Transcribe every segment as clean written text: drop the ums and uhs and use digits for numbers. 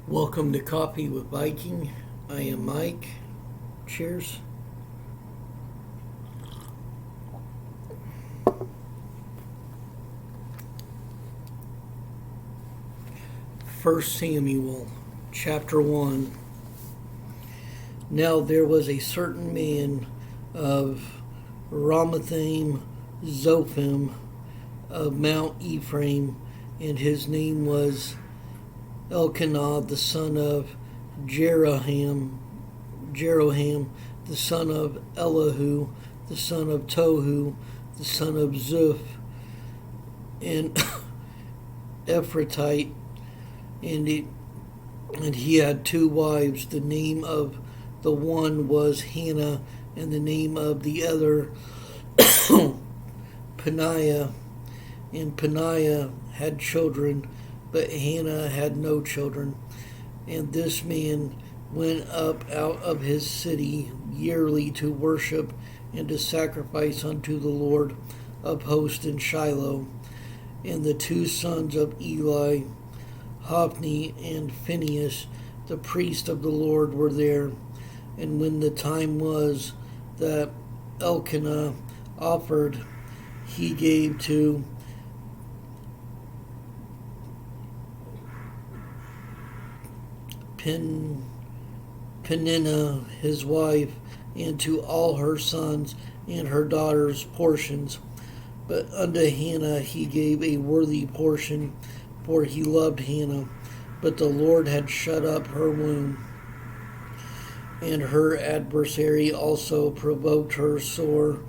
Welcome to Coffee with Viking. I am Mike. Cheers. First Samuel, chapter 1. Now there was a certain man of Ramathaim Zophim of Mount Ephraim, and his name was Elkanah the son of Jeroham, the son of Elihu, the son of Tohu, the son of Zuph, and Ephratite, and he had two wives. The name of the one was Hannah, and the name of the other Peninnah. And Peninnah had children, but Hannah had no children. And this man went up out of his city yearly to worship and to sacrifice unto the Lord of hosts in Shiloh. And the two sons of Eli, Hophni and Phinehas, the priest of the Lord, were there. And when the time was that Elkanah offered, he gave to Peninnah his wife, and to all her sons and her daughters portions. But unto Hannah he gave a worthy portion, for he loved Hannah. But the Lord had shut up her womb. And her adversary also provoked her sore,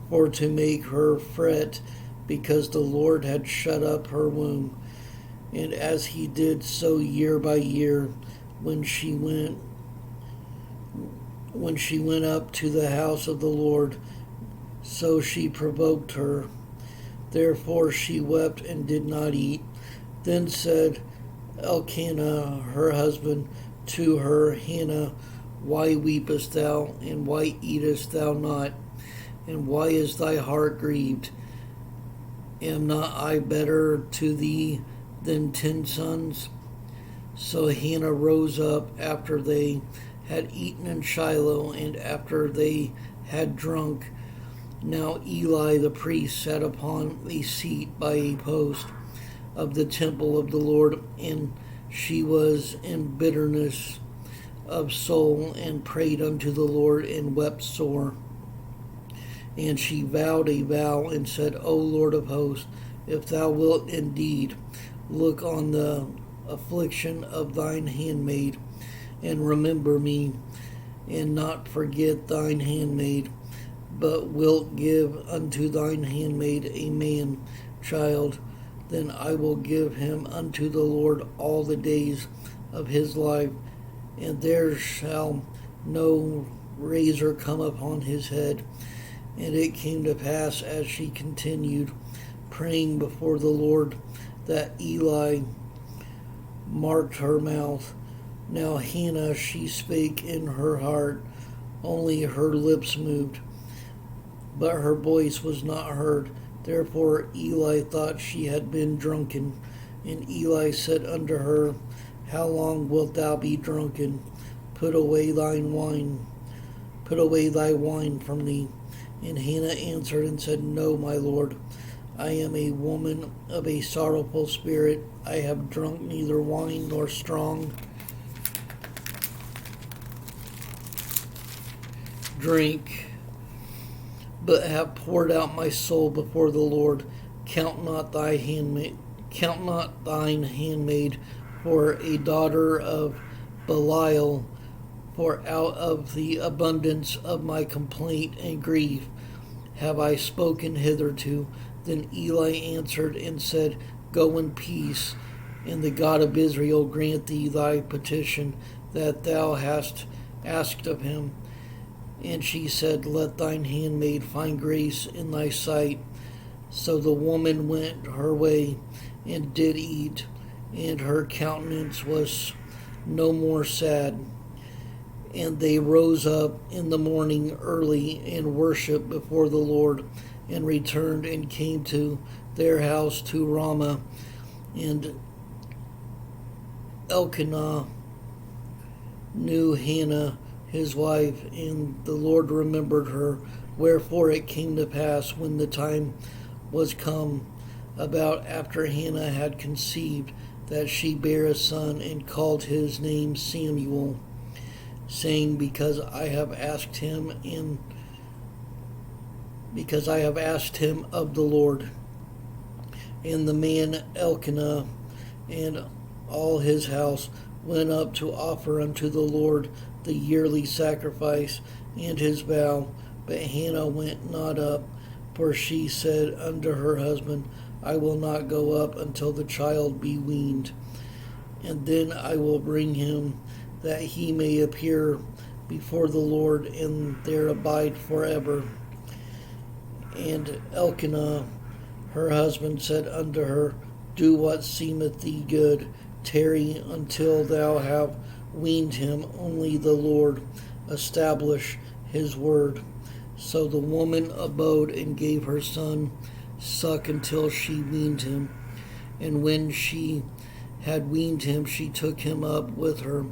for to make her fret, because the Lord had shut up her womb. And as he did so year by year, when she went up to the house of the Lord, so she provoked her. Therefore she wept and did not eat. Then said Elkanah her husband to her, Hannah, why weepest thou, and why eatest thou not? And why is thy heart grieved? Am not I better to thee than 10 sons? So Hannah rose up after they had eaten in Shiloh, and after they had drunk. Now Eli the priest sat upon a seat by a post of the temple of the Lord, and she was in bitterness of soul, and prayed unto the Lord, and wept sore. And she vowed a vow, and said, O Lord of hosts, if thou wilt indeed look on the affliction of thine handmaid, and remember me, and not forget thine handmaid, but wilt give unto thine handmaid a man child, then I will give him unto the Lord all the days of his life, and there shall no razor come upon his head. And it came to pass, as she continued praying before the Lord, that Eli marked her mouth. Now Hannah, she spake in her heart, only her lips moved, but her voice was not heard. Therefore Eli thought she had been drunken. And Eli said unto her, How long wilt thou be drunken? Put away thy wine from thee. And Hannah answered and said, No, my Lord, I am a woman of a sorrowful spirit. I have drunk neither wine nor strong drink, but have poured out my soul before the Lord. Count not thine handmaid for a daughter of Belial, for out of the abundance of my complaint and grief have I spoken hitherto. Then Eli answered and said, Go in peace, and the God of Israel grant thee thy petition that thou hast asked of him. And she said, Let thine handmaid find grace in thy sight. So the woman went her way and did eat, and her countenance was no more sad. And they rose up in the morning early and worshipped before the Lord, and returned and came to their house to Ramah. And Elkanah knew Hannah his wife, and the Lord remembered her. Wherefore it came to pass, when the time was come about after Hannah had conceived, that she bare a son, and called his name Samuel, saying, because I have asked him of the Lord. And the man Elkanah and all his house went up to offer unto the Lord the yearly sacrifice and his vow. But Hannah went not up, for she said unto her husband, I will not go up until the child be weaned, and then I will bring him, that he may appear before the Lord, and there abide forever. And Elkanah her husband said unto her, do what seemeth thee good, tarry until thou have weaned him, only the Lord establish his word. So the woman abode and gave her son suck until she weaned him. And when she had weaned him, she took him up with her,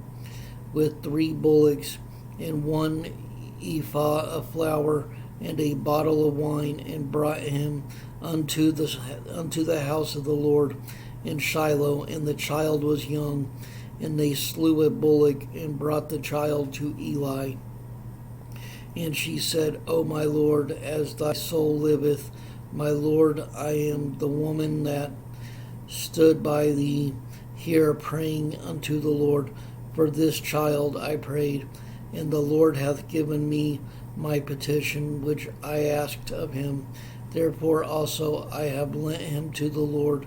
with 3 bullocks, and 1 ephah of flour, and a bottle of wine, and brought him unto the house of the Lord in Shiloh. And the child was young, and they slew a bullock, and brought the child to Eli. And she said, O my Lord, as thy soul liveth, my Lord, I am the woman that stood by thee here praying unto the Lord. For this child I prayed, and the Lord hath given me my petition which I asked of him. Therefore also I have lent him to the Lord.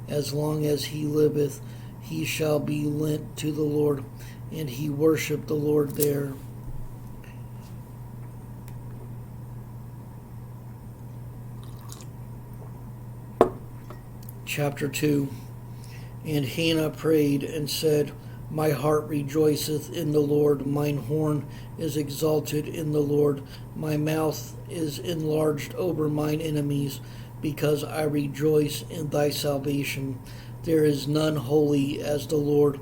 As long as he liveth, he shall be lent to the Lord. And he worshipped the Lord there. Chapter 2. And Hannah prayed and said, my heart rejoiceth in the Lord, mine horn is exalted in the Lord, my mouth is enlarged over mine enemies, because I rejoice in thy salvation. There is none holy as the Lord,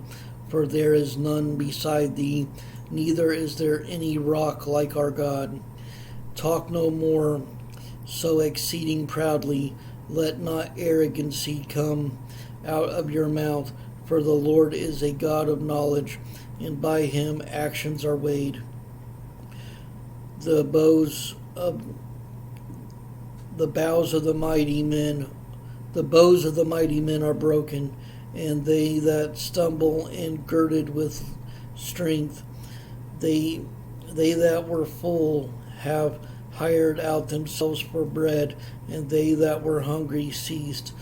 for there is none beside thee, neither is there any rock like our God. Talk no more so exceeding proudly, let not arrogancy come out of your mouth. For the Lord is a God of knowledge, and by him actions are weighed. The bows of the mighty men are broken, and they that stumble and girded with strength, they that were full have hired out themselves for bread, and they that were hungry ceased.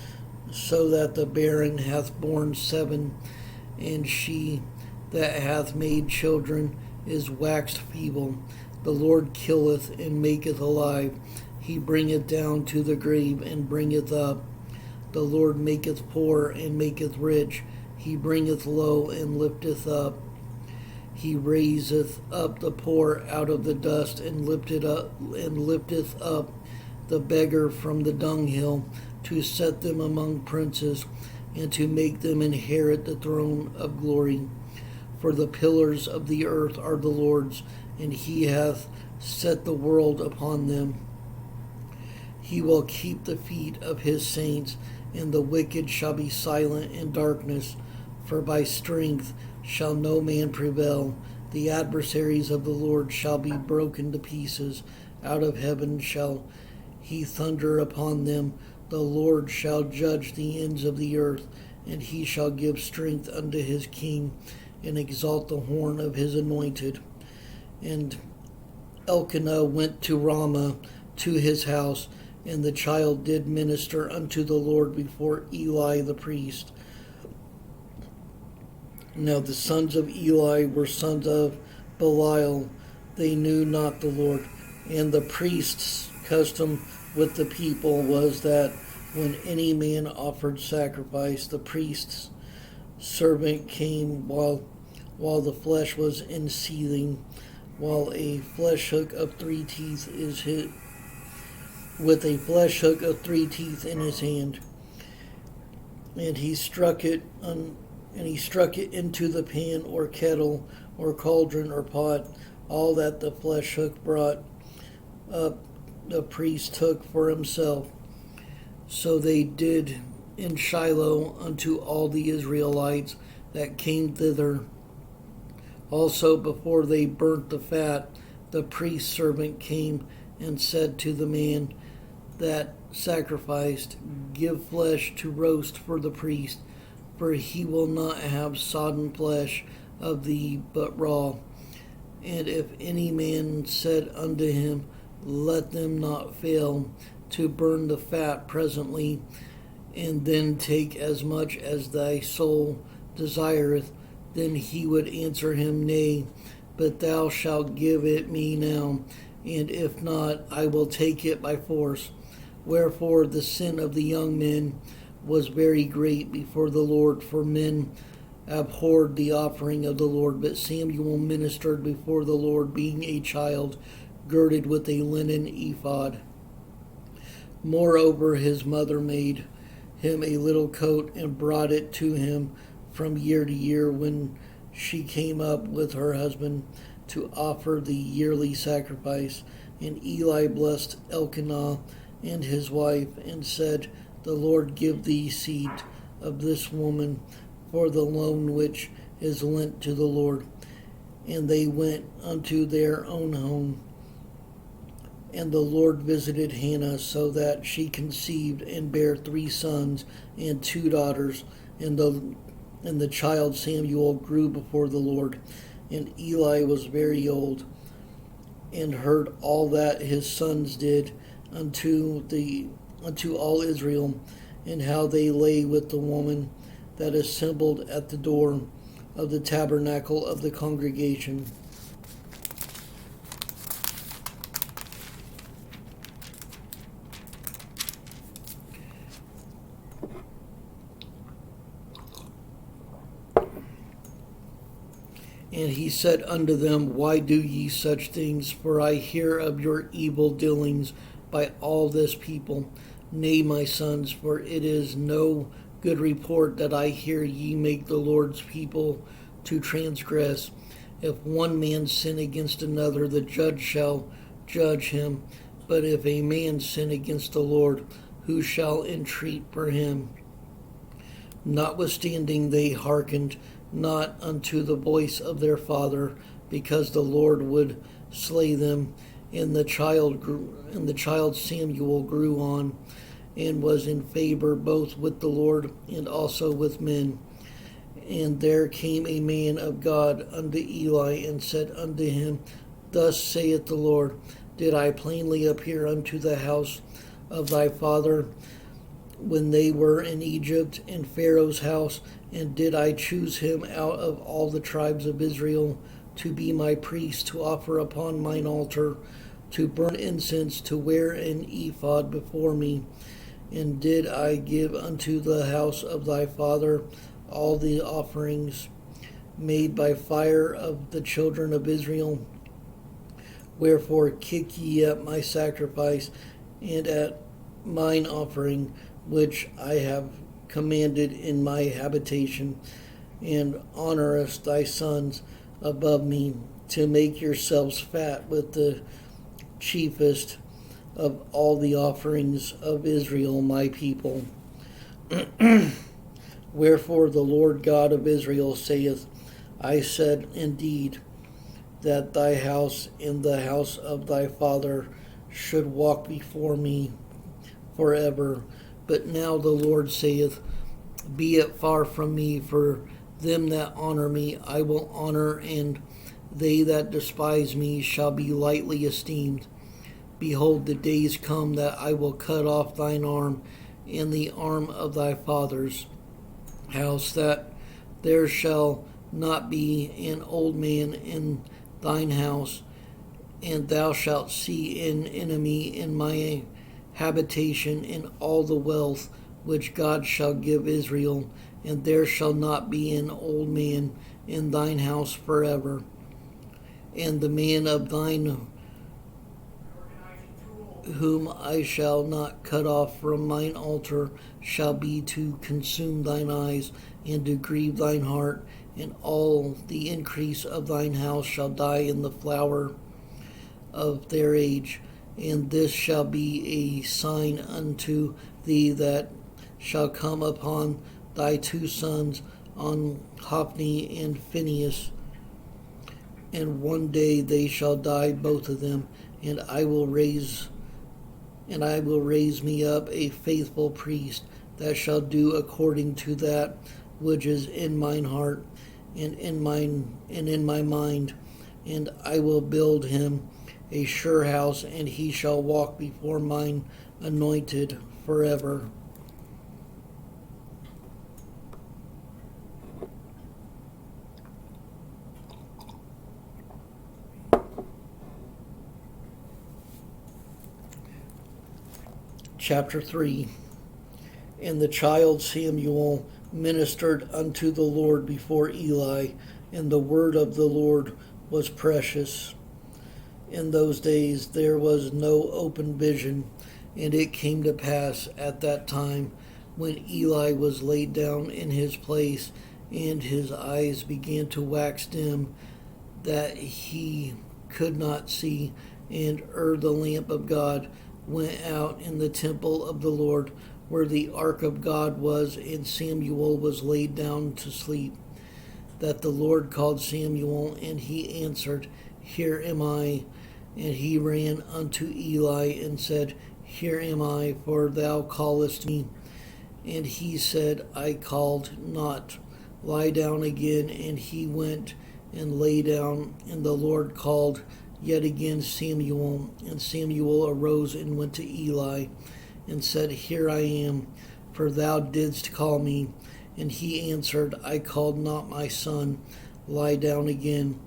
So that the barren hath borne 7, and she that hath made children is waxed feeble. The Lord killeth and maketh alive. He bringeth down to the grave and bringeth up. The Lord maketh poor and maketh rich. He bringeth low and lifteth up. He raiseth up the poor out of the dust, and lifteth up the beggar from the dunghill, to set them among princes, and to make them inherit the throne of glory. For the pillars of the earth are the Lord's, and he hath set the world upon them. He will keep the feet of his saints, and the wicked shall be silent in darkness. For by strength shall no man prevail. The adversaries of the Lord shall be broken to pieces. Out of heaven shall he thunder upon them. The Lord shall judge the ends of the earth, and he shall give strength unto his king, and exalt the horn of his anointed. And Elkanah went to Ramah to his house, and the child did minister unto the Lord before Eli the priest. Now the sons of Eli were sons of Belial. They knew not the Lord. And the priest's custom with the people was that when any man offered sacrifice, the priest's servant came while the flesh was in seething, while a flesh hook of 3 teeth is hit, with a flesh hook of 3 teeth in his hand, and he struck it And he struck it into the pan or kettle or cauldron or pot. All that the flesh hook brought up, the priest took for himself. So they did in Shiloh unto all the Israelites that came thither. Also, before they burnt the fat, the priest's servant came and said to the man that sacrificed, Give flesh to roast for the priest, for he will not have sodden flesh of thee, but raw. And if any man said unto him, Let them not fail to burn the fat presently, and then take as much as thy soul desireth, then he would answer him, Nay, but thou shalt give it me now, and if not, I will take it by force. Wherefore the sin of the young men was very great before the Lord, for men abhorred the offering of the Lord. But Samuel ministered before the Lord, being a child, girded with a linen ephod. Moreover, his mother made him a little coat and brought it to him from year to year when she came up with her husband to offer the yearly sacrifice. And Eli blessed Elkanah and his wife, and said, The Lord give thee seed of this woman for the loan which is lent to the Lord. And they went unto their own home. And the Lord visited Hannah, so that she conceived and bare 3 sons and 2 daughters. And the child Samuel grew before the Lord. And Eli was very old, and heard all that his sons did unto all Israel, and how they lay with the woman that assembled at the door of the tabernacle of the congregation. And he said unto them, Why do ye such things? For I hear of your evil dealings by all this people. Nay, my sons, for it is no good report that I hear ye make the Lord's people to transgress. If one man sin against another, the judge shall judge him. But if a man sin against the Lord, who shall entreat for him? Notwithstanding they hearkened not unto the voice of their father, because the Lord would slay them. And the child Samuel grew on, and was in favor both with the Lord and also with men. And there came a man of God unto Eli, and said unto him, Thus saith the Lord, Did I plainly appear unto the house of thy father when they were in Egypt, in Pharaoh's house, and did I choose him out of all the tribes of Israel to be my priest, to offer upon mine altar, to burn incense, to wear an ephod before me? And did I give unto the house of thy father all the offerings made by fire of the children of Israel? Wherefore kick ye at my sacrifice, and at mine offering, which I have commanded in my habitation, and honorest thy sons above me, to make yourselves fat with the chiefest of all the offerings of Israel, my people. Wherefore the Lord God of Israel saith, I said indeed that thy house and the house of thy father should walk before me forever. But now the Lord saith, Be it far from me, for them that honor me I will honor, and they that despise me shall be lightly esteemed. Behold, the days come that I will cut off thine arm and the arm of thy father's house, that there shall not be an old man in thine house, and thou shalt see an enemy in my habitation in all the wealth which God shall give Israel, and there shall not be an old man in thine house forever. And the man of thine whom I shall not cut off from mine altar shall be to consume thine eyes, and to grieve thine heart, and all the increase of thine house shall die in the flower of their age. And this shall be a sign unto thee that shall come upon thy two sons, on Hophni and Phinehas, and one day they shall die both of them, and I will raise me up a faithful priest that shall do according to that which is in mine heart and in my mind, and I will build him a sure house, and he shall walk before mine anointed forever. Chapter 3. And the child Samuel ministered unto the Lord before Eli, and the word of the Lord was precious. In those days there was no open vision, and it came to pass at that time, when Eli was laid down in his place, and his eyes began to wax dim, that he could not see, and the lamp of God went out in the temple of the Lord, where the ark of God was, and Samuel was laid down to sleep. That the Lord called Samuel, and he answered, Here am I. And he ran unto Eli and said, Here am I, for thou callest me. And he said, I called not. Lie down again. And he went and lay down, and the Lord called yet again Samuel. And Samuel arose and went to Eli, and said, Here I am, for thou didst call me. And he answered, I called not, my son. Lie down again.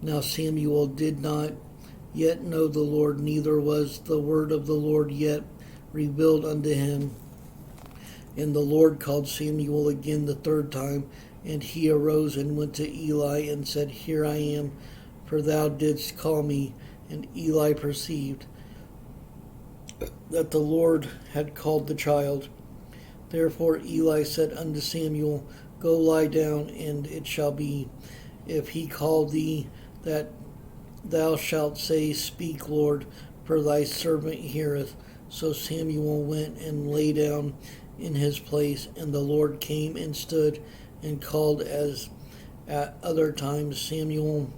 Now Samuel did not yet know the Lord, neither was the word of the Lord yet revealed unto him. And the Lord called Samuel again the third time, and he arose and went to Eli and said, Here I am, for thou didst call me. And Eli perceived that the Lord had called the child. Therefore Eli said unto Samuel, Go lie down, and it shall be, if he call thee, that thou shalt say, Speak, Lord, for thy servant heareth. So Samuel went and lay down in his place, and the Lord came and stood and called as at other times, Samuel,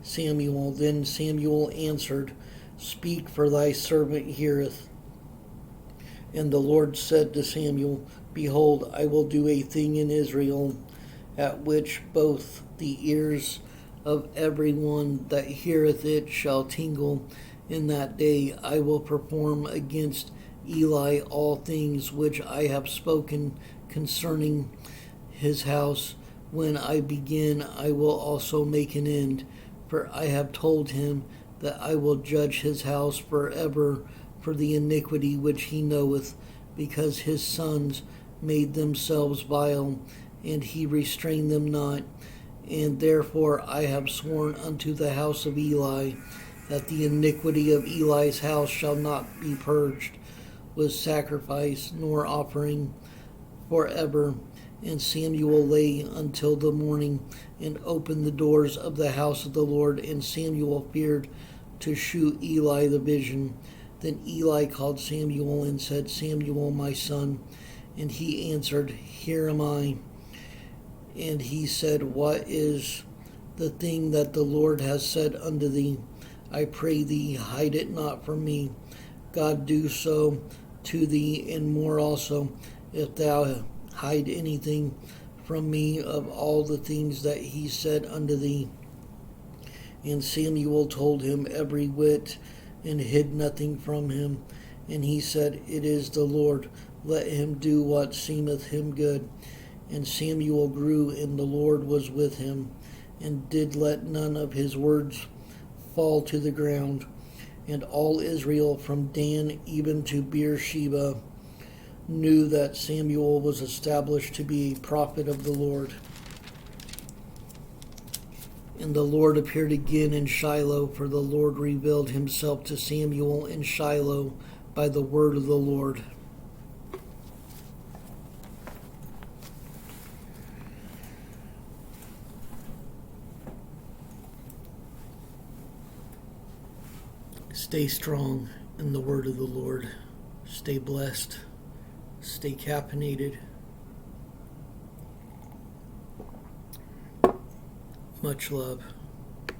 Samuel. Then Samuel answered, Speak, for thy servant heareth. And the Lord said to Samuel, Behold, I will do a thing in Israel, at which both the ears of every one that heareth it shall tingle. In that day I will perform against Eli all things which I have spoken concerning his house. When I begin, I will also make an end. For I have told him that I will judge his house forever for the iniquity which he knoweth, because his sons made themselves vile, and he restrained them not. And therefore I have sworn unto the house of Eli, that the iniquity of Eli's house shall not be purged with sacrifice nor offering forever. And Samuel lay until the morning, and opened the doors of the house of the Lord, and Samuel feared to shew Eli the vision. Then Eli called Samuel and said, Samuel, my son. And he answered, Here am I. And he said, What is the thing that the Lord has said unto thee? I pray thee, hide it not from me. God do so to thee, and more also, if thou hide anything from me of all the things that he said unto thee. And Samuel told him every whit, and hid nothing from him. And he said, It is the Lord, let him do what seemeth him good. And Samuel grew, and the Lord was with him, and did let none of his words fall to the ground. And all Israel from Dan even to Beersheba knew that Samuel was established to be a prophet of the Lord. And the Lord appeared again in Shiloh, for the Lord revealed himself to Samuel in Shiloh by the word of the Lord. Stay strong in the word of the Lord. Stay blessed. Stay caffeinated. Much love.